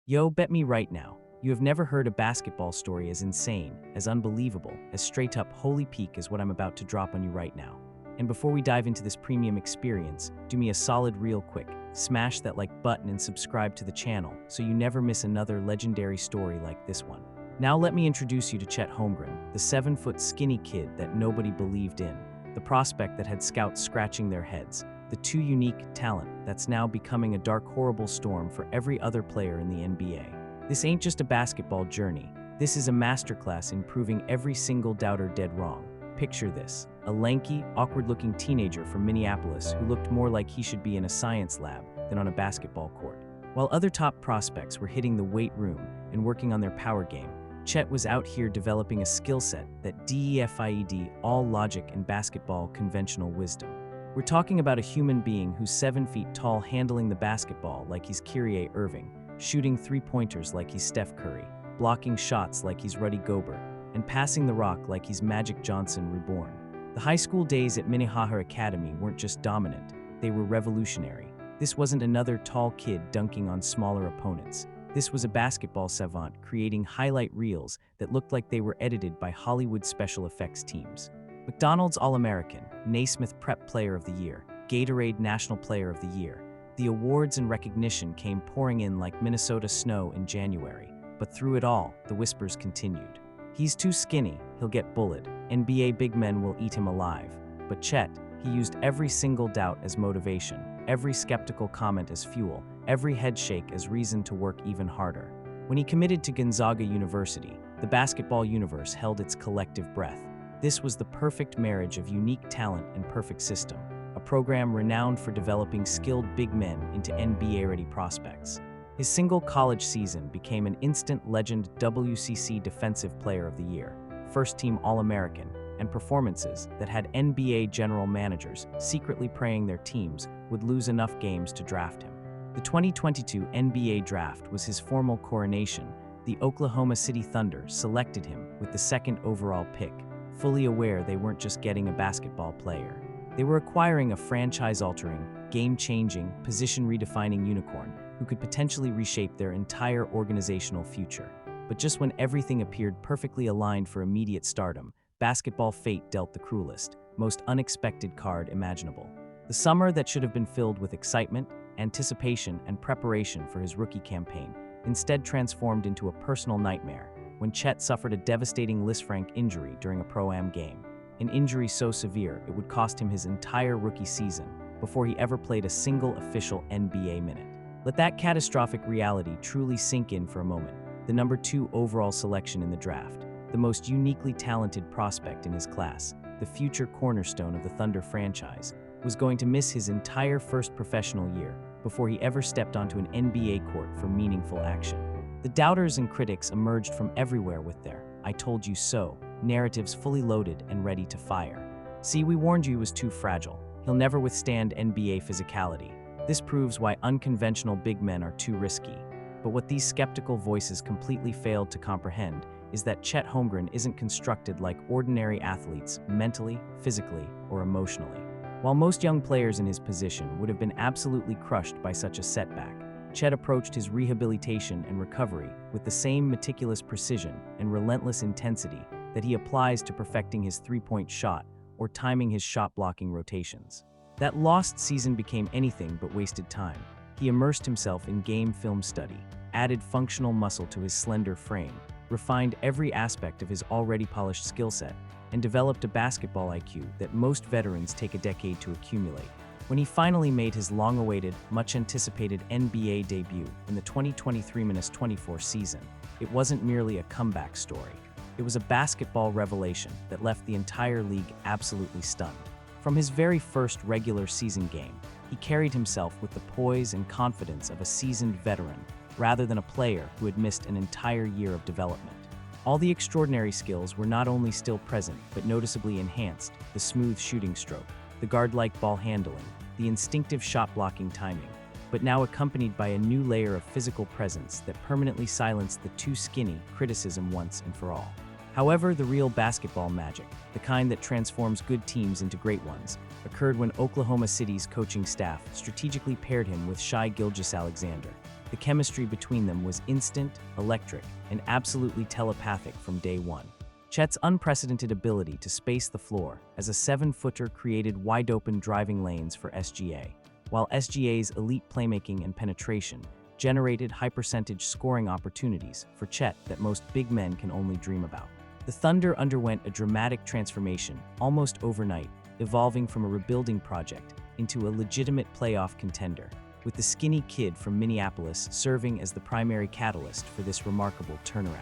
Yo, bet me right now, you have never heard a basketball story as insane, as unbelievable, as straight up holy peak as what I'm about to drop on you right now. And before we dive into this premium experience, do me a solid real quick. Smash that like button and subscribe to the channel so you never miss another legendary story like this one. Now let me introduce you to Chet Holmgren, the 7-foot skinny kid that nobody believed in, the prospect that had scouts scratching their heads, the too unique talent that's now becoming a dark horrible storm for every other player in the NBA. This ain't just a basketball journey, this is a masterclass in proving every single doubter dead wrong. Picture this, a lanky, awkward-looking teenager from Minneapolis who looked more like he should be in a science lab than on a basketball court. While other top prospects were hitting the weight room and working on their power game, Chet was out here developing a skill set that defied all logic and basketball conventional wisdom. We're talking about a human being who's 7 feet tall, handling the basketball like he's Kyrie Irving, shooting three-pointers like he's Steph Curry, blocking shots like he's Rudy Gobert, and passing the rock like he's Magic Johnson reborn. The high school days at Minneapolis Academy weren't just dominant, they were revolutionary. This wasn't another tall kid dunking on smaller opponents. This was a basketball savant creating highlight reels that looked like they were edited by Hollywood special effects teams. McDonald's All-American, Naismith Prep Player of the Year, Gatorade National Player of the Year. The awards and recognition came pouring in like Minnesota snow in January. But through it all, the whispers continued. He's too skinny, he'll get bullied. NBA big men will eat him alive. But Chet, he used every single doubt as motivation, every skeptical comment as fuel, every headshake as reason to work even harder. When he committed to Gonzaga University, the basketball universe held its collective breath. This was the perfect marriage of unique talent and perfect system, a program renowned for developing skilled big men into NBA-ready prospects. His single college season became an instant legend WCC Defensive Player of the Year, first-team All-American, and performances that had NBA general managers secretly praying their teams would lose enough games to draft him. The 2022 NBA Draft was his formal coronation. The Oklahoma City Thunder selected him with the second overall pick, fully aware they weren't just getting a basketball player. They were acquiring a franchise-altering, game-changing, position-redefining unicorn who could potentially reshape their entire organizational future. But just when everything appeared perfectly aligned for immediate stardom, basketball fate dealt the cruelest, most unexpected card imaginable. The summer that should have been filled with excitement, anticipation, and preparation for his rookie campaign instead transformed into a personal nightmare when Chet suffered a devastating Lisfranc injury during a Pro-Am game, an injury so severe it would cost him his entire rookie season before he ever played a single official NBA minute. Let that catastrophic reality truly sink in for a moment. The number 2 overall selection in the draft, the most uniquely talented prospect in his class, the future cornerstone of the Thunder franchise, was going to miss his entire first professional year before he ever stepped onto an NBA court for meaningful action. The doubters and critics emerged from everywhere with their "I told you so" narratives fully loaded and ready to fire. "See, we warned you he was too fragile. He'll never withstand NBA physicality. This proves why unconventional big men are too risky." But what these skeptical voices completely failed to comprehend is that Chet Holmgren isn't constructed like ordinary athletes mentally, physically, or emotionally. While most young players in his position would have been absolutely crushed by such a setback, Chet approached his rehabilitation and recovery with the same meticulous precision and relentless intensity that he applies to perfecting his three-point shot or timing his shot-blocking rotations. That lost season became anything but wasted time. He immersed himself in game film study, added functional muscle to his slender frame, refined every aspect of his already polished skill set, and developed a basketball IQ that most veterans take a decade to accumulate. When he finally made his long-awaited, much-anticipated NBA debut in the 2023-24 season, it wasn't merely a comeback story. It was a basketball revelation that left the entire league absolutely stunned. From his very first regular season game, he carried himself with the poise and confidence of a seasoned veteran, rather than a player who had missed an entire year of development. All the extraordinary skills were not only still present, but noticeably enhanced: the smooth shooting stroke, the guard-like ball handling, the instinctive shot-blocking timing, but now accompanied by a new layer of physical presence that permanently silenced the too skinny criticism once and for all. However, the real basketball magic, the kind that transforms good teams into great ones, occurred when Oklahoma City's coaching staff strategically paired him with Shai Gilgeous-Alexander. The chemistry between them was instant, electric, and absolutely telepathic from day one. Chet's unprecedented ability to space the floor as a 7-footer created wide-open driving lanes for SGA, while SGA's elite playmaking and penetration generated high-percentage scoring opportunities for Chet that most big men can only dream about. The Thunder underwent a dramatic transformation almost overnight, evolving from a rebuilding project into a legitimate playoff contender, with the skinny kid from Minneapolis serving as the primary catalyst for this remarkable turnaround.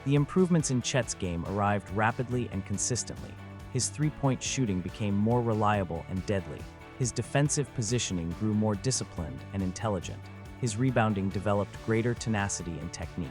The improvements in Chet's game arrived rapidly and consistently. His three-point shooting became more reliable and deadly. His defensive positioning grew more disciplined and intelligent. His rebounding developed greater tenacity and technique.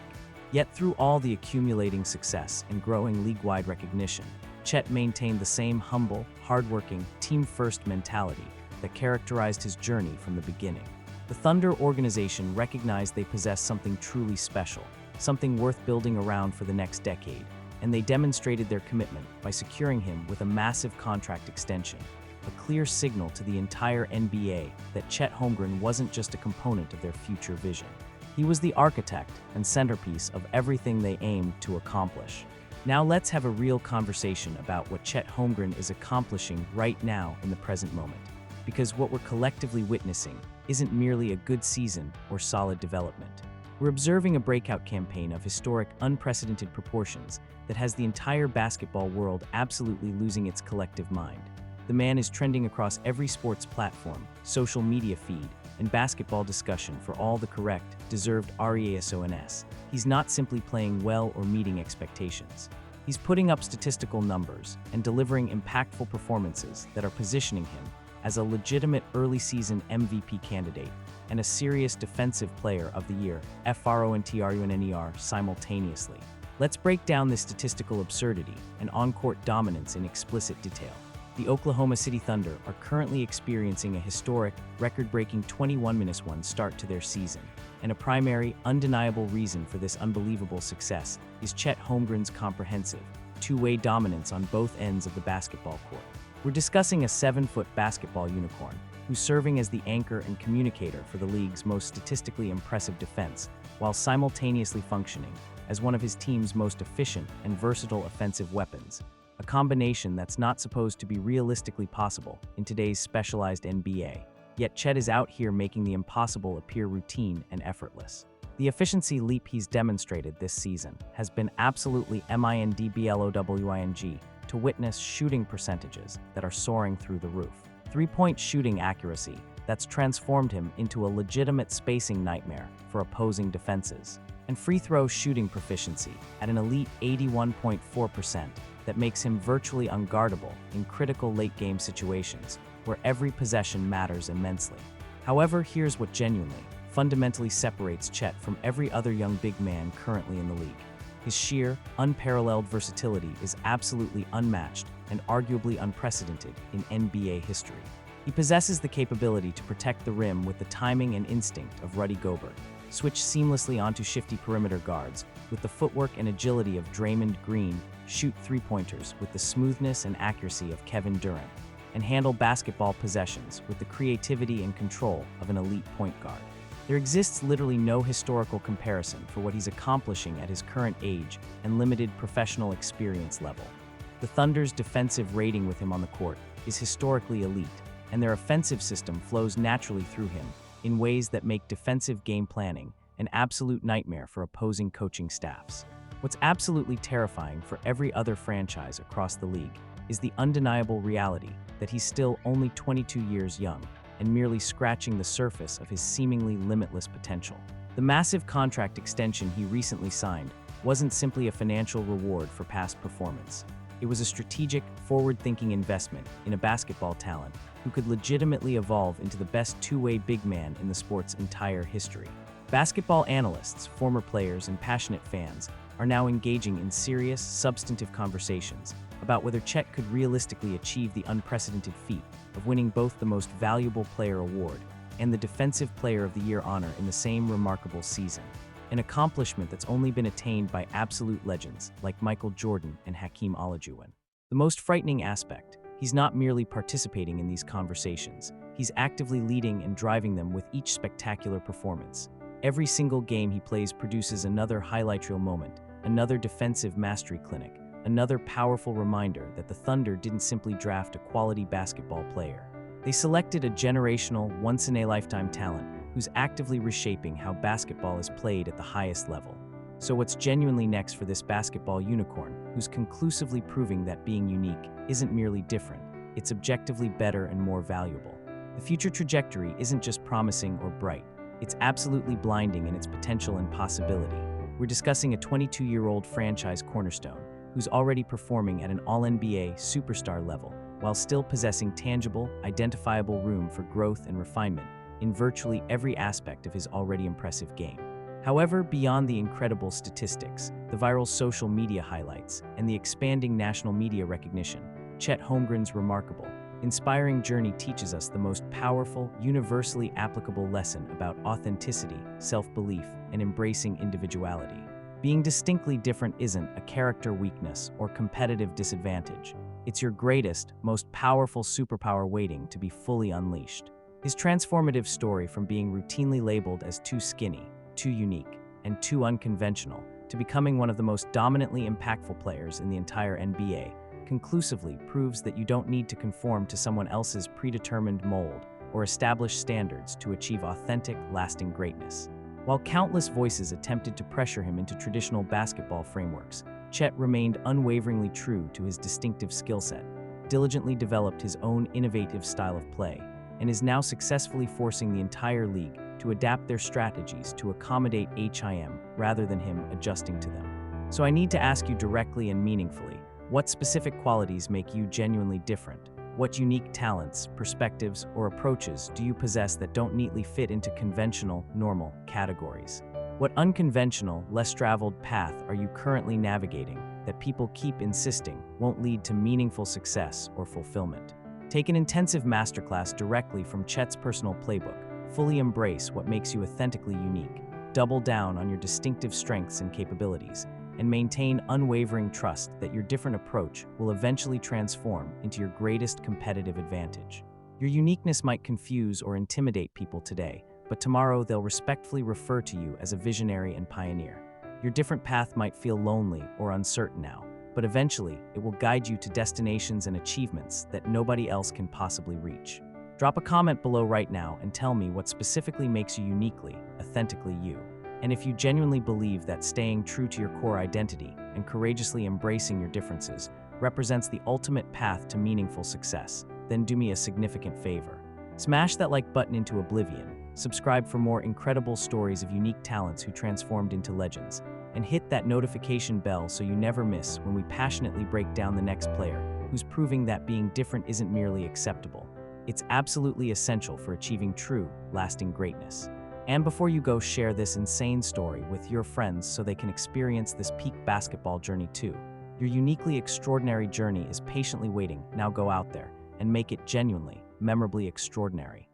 Yet through all the accumulating success and growing league-wide recognition, Chet maintained the same humble, hardworking, team-first mentality that characterized his journey from the beginning. The Thunder organization recognized they possessed something truly special, something worth building around for the next decade, and they demonstrated their commitment by securing him with a massive contract extension, a clear signal to the entire NBA that Chet Holmgren wasn't just a component of their future vision. He was the architect and centerpiece of everything they aimed to accomplish. Now let's have a real conversation about what Chet Holmgren is accomplishing right now in the present moment. Because what we're collectively witnessing isn't merely a good season or solid development. We're observing a breakout campaign of historic, unprecedented proportions that has the entire basketball world absolutely losing its collective mind. The man is trending across every sports platform, social media feed, and basketball discussion for all the correct, deserved reasons. He's not simply playing well or meeting expectations. He's putting up statistical numbers and delivering impactful performances that are positioning him as a legitimate early-season MVP candidate and a serious defensive player of the year, FRONTRUNNER, simultaneously. Let's break down this statistical absurdity and on-court dominance in explicit detail. The Oklahoma City Thunder are currently experiencing a historic, record-breaking 21-1 start to their season, and a primary, undeniable reason for this unbelievable success is Chet Holmgren's comprehensive, two-way dominance on both ends of the basketball court. We're discussing a 7-foot basketball unicorn who's serving as the anchor and communicator for the league's most statistically impressive defense, while simultaneously functioning as one of his team's most efficient and versatile offensive weapons, a combination that's not supposed to be realistically possible in today's specialized NBA. Yet Chet is out here making the impossible appear routine and effortless. The efficiency leap he's demonstrated this season has been absolutely mindblowing to witness shooting percentages that are soaring through the roof. Three-point shooting accuracy that's transformed him into a legitimate spacing nightmare for opposing defenses. And free throw shooting proficiency at an elite 81.4% that makes him virtually unguardable in critical late-game situations where every possession matters immensely. However, here's what genuinely, fundamentally separates Chet from every other young big man currently in the league. His sheer, unparalleled versatility is absolutely unmatched and arguably unprecedented in NBA history. He possesses the capability to protect the rim with the timing and instinct of Rudy Gobert, switch seamlessly onto shifty perimeter guards with the footwork and agility of Draymond Green, shoot three-pointers with the smoothness and accuracy of Kevin Durant, and handle basketball possessions with the creativity and control of an elite point guard. There exists literally no historical comparison for what he's accomplishing at his current age and limited professional experience level. The Thunder's defensive rating with him on the court is historically elite, and their offensive system flows naturally through him in ways that make defensive game planning an absolute nightmare for opposing coaching staffs. What's absolutely terrifying for every other franchise across the league is the undeniable reality that he's still only 22 years young and merely scratching the surface of his seemingly limitless potential. The massive contract extension he recently signed wasn't simply a financial reward for past performance. It was a strategic, forward-thinking investment in a basketball talent who could legitimately evolve into the best two-way big man in the sport's entire history. Basketball analysts, former players, and passionate fans are now engaging in serious, substantive conversations about whether Chet could realistically achieve the unprecedented feat of winning both the Most Valuable Player award and the Defensive Player of the Year honor in the same remarkable season, an accomplishment that's only been attained by absolute legends like Michael Jordan and Hakeem Olajuwon. The most frightening aspect, he's not merely participating in these conversations, he's actively leading and driving them with each spectacular performance. Every single game he plays produces another highlight reel moment, another defensive mastery clinic, another powerful reminder that the Thunder didn't simply draft a quality basketball player. They selected a generational, once-in-a-lifetime talent who's actively reshaping how basketball is played at the highest level. So what's genuinely next for this basketball unicorn, who's conclusively proving that being unique isn't merely different, it's objectively better and more valuable? The future trajectory isn't just promising or bright, it's absolutely blinding in its potential and possibility. We're discussing a 22-year-old franchise cornerstone who's already performing at an all-NBA superstar level while still possessing tangible, identifiable room for growth and refinement in virtually every aspect of his already impressive game. However, beyond the incredible statistics, the viral social media highlights, and the expanding national media recognition, Chet Holmgren's remarkable, inspiring journey teaches us the most powerful, universally applicable lesson about authenticity, self-belief, and embracing individuality. Being distinctly different isn't a character weakness or competitive disadvantage. It's your greatest, most powerful superpower waiting to be fully unleashed. His transformative story from being routinely labeled as too skinny, too unique, and too unconventional to becoming one of the most dominantly impactful players in the entire NBA conclusively proves that you don't need to conform to someone else's predetermined mold or established standards to achieve authentic, lasting greatness. While countless voices attempted to pressure him into traditional basketball frameworks, Chet remained unwaveringly true to his distinctive skill set, diligently developed his own innovative style of play, and is now successfully forcing the entire league to adapt their strategies to accommodate him rather than him adjusting to them. So I need to ask you directly and meaningfully, what specific qualities make you genuinely different? What unique talents, perspectives, or approaches do you possess that don't neatly fit into conventional, normal categories? What unconventional, less traveled path are you currently navigating that people keep insisting won't lead to meaningful success or fulfillment? Take an intensive masterclass directly from Chet's personal playbook. Fully embrace what makes you authentically unique. Double down on your distinctive strengths and capabilities, and maintain unwavering trust that your different approach will eventually transform into your greatest competitive advantage. Your uniqueness might confuse or intimidate people today, but tomorrow they'll respectfully refer to you as a visionary and pioneer. Your different path might feel lonely or uncertain now, but eventually it will guide you to destinations and achievements that nobody else can possibly reach. Drop a comment below right now and tell me what specifically makes you uniquely, authentically you. And if you genuinely believe that staying true to your core identity and courageously embracing your differences represents the ultimate path to meaningful success, then do me a significant favor. Smash that like button into oblivion, subscribe for more incredible stories of unique talents who transformed into legends, and hit that notification bell so you never miss when we passionately break down the next player who's proving that being different isn't merely acceptable. It's absolutely essential for achieving true, lasting greatness. And before you go, share this insane story with your friends so they can experience this peak basketball journey too. Your uniquely extraordinary journey is patiently waiting. Now go out there and make it genuinely, memorably extraordinary.